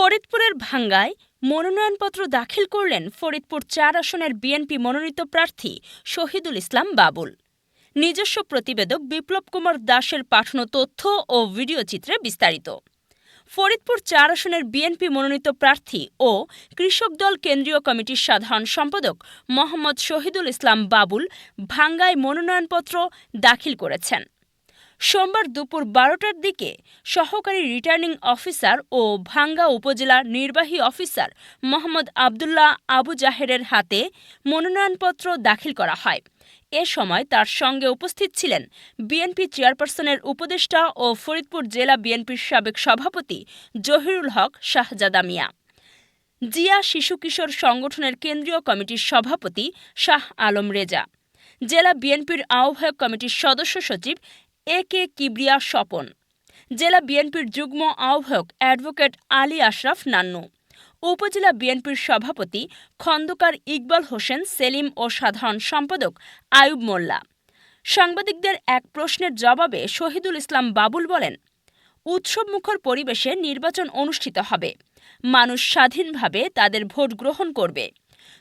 ফরিদপুরের ভাঙ্গায় মনোনয়নপত্র দাখিল করলেন ফরিদপুর ৪ আসনের বিএনপি মনোনীত প্রার্থী শহীদুল ইসলাম বাবুল। নিজস্ব প্রতিবেদক বিপ্লব কুমার দাসের পাঠানো তথ্য ও ভিডিও চিত্রে বিস্তারিত। ফরিদপুর ৪ আসনের বিএনপি মনোনীত প্রার্থী ও কৃষক দল কেন্দ্রীয় কমিটির সাধারণ সম্পাদক মোহাম্মদ শহীদুল ইসলাম বাবুল ভাঙ্গায় মনোনয়নপত্র দাখিল করেছেন। সোমবার দুপুর ১২টার দিকে সহকারী রিটার্নিং অফিসার ও ভাঙ্গা উপজেলা নির্বাহী অফিসার মোহাম্মদ আবদুল্লাহ আবু জাহেরের হাতে মনোনয়নপত্র দাখিল করা হয়। এ সময় তার সঙ্গে উপস্থিত ছিলেন বিএনপি চেয়ারপারসনের উপদেষ্টা ও ফরিদপুর জেলা বিএনপির সাবেক সভাপতি জহিরুল হক শাহজাদা মিয়া, জিয়া শিশু কিশোর সংগঠনের কেন্দ্রীয় কমিটির সভাপতি শাহ আলম রেজা, জেলা বিএনপির আহ্বায়ক কমিটির সদস্য সচিব এ.কে. কিবরিয়া স্বপন, জেলা বিএনপির যুগ্ম আহ্বায়ক অ্যাডভোকেট আলী আশরাফ নান্নু, উপজেলা বিএনপির সভাপতি খন্দকার ইকবাল হোসেন সেলিম ও সাধারণ সম্পাদক আয়ুব মোল্লা। সাংবাদিকদের এক প্রশ্নের জবাবে শহীদুল ইসলাম বাবুল বলেন, উৎসবমুখর পরিবেশে নির্বাচন অনুষ্ঠিত হবে, মানুষ স্বাধীনভাবে তাদের ভোট গ্রহণ করবে।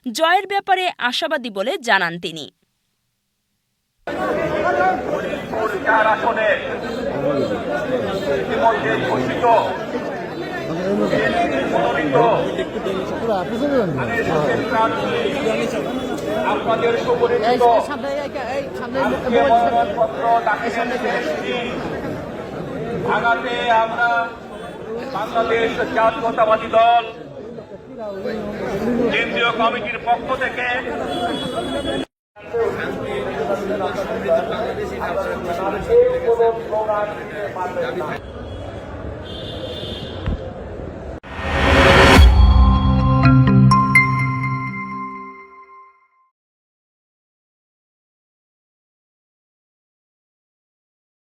জয়ের ব্যাপারে আশাবাদী বলে জানান তিনি। আপনাদের সুপরিচিত আগাতে আমরা বাংলাদেশ জাতীয়তাবাদী দল কেন্দ্রীয় কমিটির পক্ষ থেকে কোনো প্রোগ্রাম